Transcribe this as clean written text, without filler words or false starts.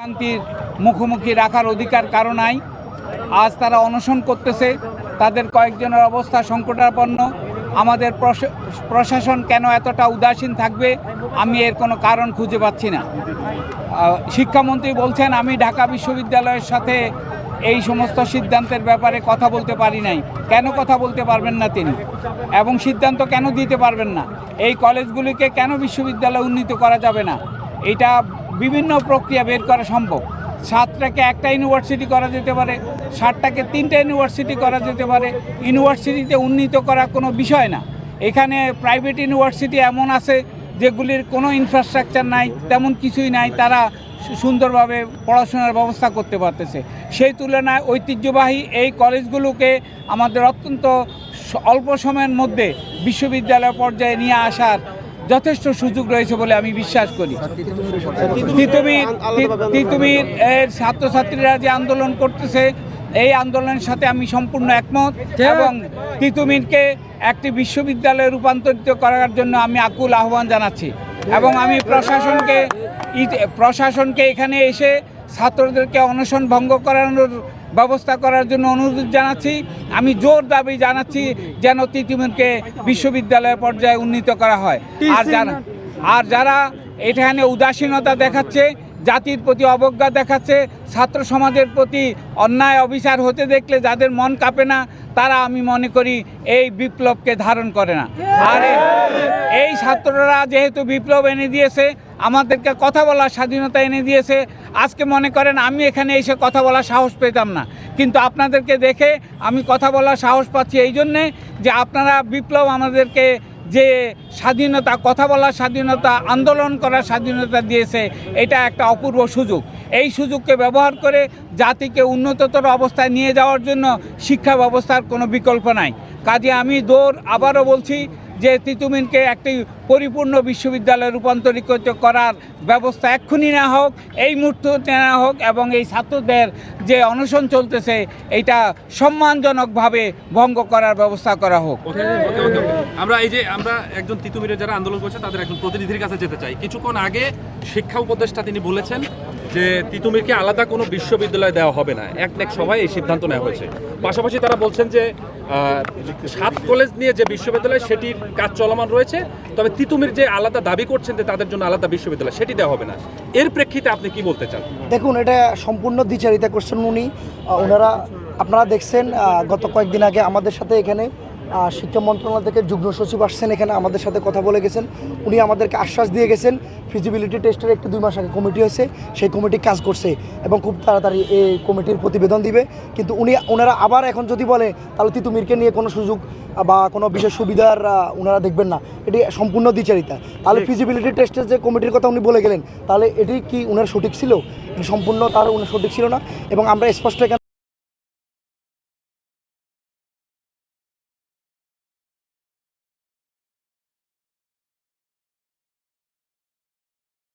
শান্তির মুখোমুখি রাখার অধিকার কারো নাই। আজ তারা অনশন করতেছে, তাদের কয়েকজনের অবস্থা সংকটাপন্ন। আমাদের প্রশাসন কেন এতটা উদাসীন থাকবে, আমি এর কোনো কারণ খুঁজে পাচ্ছি না। শিক্ষামন্ত্রী বলছেন আমি ঢাকা বিশ্ববিদ্যালয়ের সাথে এই সমস্ত সিদ্ধান্তের ব্যাপারে কথা বলতে পারি নাই। কেন কথা বলতে পারবেন না তিনি, এবং সিদ্ধান্ত কেন দিতে পারবেন না? এই কলেজগুলিকে কেন বিশ্ববিদ্যালয়ে উন্নীত করা যাবে না? এটা বিভিন্ন প্রক্রিয়া বের করা সম্ভব। 7টাকে একটা ইউনিভার্সিটি করা যেতে পারে, 7টাকে 3টা ইউনিভার্সিটি করা যেতে পারে। ইউনিভার্সিটিতে উন্নীত করা কোনো বিষয় না। এখানে প্রাইভেট ইউনিভার্সিটি এমন আছে যেগুলির কোনো ইনফ্রাস্ট্রাকচার নাই, তেমন কিছুই নাই, তারা সুন্দরভাবে পড়াশোনার ব্যবস্থা করতে পারতেছে। সেই তুলনায় ঐতিহ্যবাহী এই কলেজগুলোকে আমাদের অত্যন্ত অল্প সময়ের মধ্যে বিশ্ববিদ্যালয় পর্যায়ে নিয়ে আসার যথেষ্ট সুযোগ রয়েছে বলে আমি বিশ্বাস করি। তিতুমির এর ছাত্রছাত্রীরা যে আন্দোলন করতেছে, এই আন্দোলনের সাথে আমি সম্পূর্ণ একমত, এবং তিতুমিরকে একটি বিশ্ববিদ্যালয়ে রূপান্তরিত করার জন্য আমি আকুল আহ্বান জানাচ্ছি। এবং আমি প্রশাসনকে এখানে এসে ছাত্রদেরকে অনশন ভঙ্গ করানোর ব্যবস্থা করার জন্য অনুরোধ জানাচ্ছি। আমি জোর দাবি জানাচ্ছি যেন তিতুমিরকে বিশ্ববিদ্যালয় পর্যায়ে উন্নীত করা হয়। আর যারা এখানে উদাসীনতা দেখাচ্ছে, জাতির প্রতি অবজ্ঞা দেখাচ্ছে, ছাত্র সমাজের প্রতি অন্যায় অবিচার হতে দেখলে যাদের মন কাঁপে না, তারা আমি মনে করি এই বিপ্লবকে ধারণ করে না। আর এই ছাত্ররা যেহেতু বিপ্লব এনে দিয়েছে, আমাদেরকে কথা বলার স্বাধীনতা এনে দিয়েছে, আজকে মনে করেন আমি এখানে এসে কথা বলার সাহস পেতাম না, কিন্তু আপনাদেরকে দেখে আমি কথা বলার সাহস পাচ্ছি এই জন্যে যে আপনারা বিপ্লব আমাদেরকে যে স্বাধীনতা, কথা বলার স্বাধীনতা, আন্দোলন করার স্বাধীনতা দিয়েছে, এটা একটা অপূর্ব সুযোগ। এই সুযোগকে ব্যবহার করে জাতিকে উন্নততর অবস্থায় নিয়ে যাওয়ার জন্য শিক্ষা ব্যবস্থার কোনো বিকল্প নাই। কাজে আমি আবারও বলছি যে তিতুমিরকে একটি পরিপূর্ণ বিশ্ববিদ্যালয়ে রূপান্তরিত করার ব্যবস্থা এক্ষুনি নেওয়া হোক, এই মুহূর্তে নেওয়া হোক, এবং এই ছাত্রদের যে অনশন চলতেছে এইটা সম্মানজনকভাবে ভঙ্গ করার ব্যবস্থা করা হোক। আমরা একজন তিতুমিরের যারা আন্দোলন করছে তাদের একজন প্রতিনিধির কাছে যেতে চাই। কিছুক্ষণ আগে শিক্ষা উপদেষ্টা তিনি বলেছেন যে তিতুমিরকে আলাদা কোনো বিশ্ববিদ্যালয় দেওয়া হবে না, এক সভায় এই সিদ্ধান্ত নেওয়া হয়েছে। পাশাপাশি তারা বলছেন যে 7 কলেজ নিয়ে যে বিশ্ববিদ্যালয় সেটির কাজ চলমান রয়েছে, তবে তিতুমির যে আলাদা দাবি করছেন যে তাদের জন্য আলাদা বিশ্ববিদ্যালয়, সেটি দেওয়া হবে না। এর প্রেক্ষিতে আপনি কি বলতে চান? দেখুন, এটা সম্পূর্ণ দ্বিচারিতা করছেন ওনারা। আপনারা দেখছেন গত কয়েকদিন আগে আমাদের সাথে এখানে শিক্ষা মন্ত্রণালয় থেকে যুগ্ম সচিব আসছেন, এখানে আমাদের সাথে কথা বলে গেছেন। উনি আমাদেরকে আশ্বাস দিয়ে গেছেন ফিজিবিলিটি টেস্টের 1-2 মাস আগে কমিটি হয়েছে, সেই কমিটি কাজ করছে এবং খুব তাড়াতাড়ি এই কমিটির প্রতিবেদন দিবে। কিন্তু ওনারা আবার এখন যদি বলে তাহলে তিতুমিরকে নিয়ে কোনো সুযোগ বা কোনো বিশেষ সুবিধার ওনারা দেখবেন না, এটি সম্পূর্ণ দ্বিচারিতা। তাহলে ফিজিবিলিটি টেস্টের যে কমিটির কথা উনি বলে গেলেন, তাহলে এটি কি ওনার সঠিক ছিল? সম্পূর্ণ ওনার সঠিক ছিল না। এবং আমরা স্পষ্ট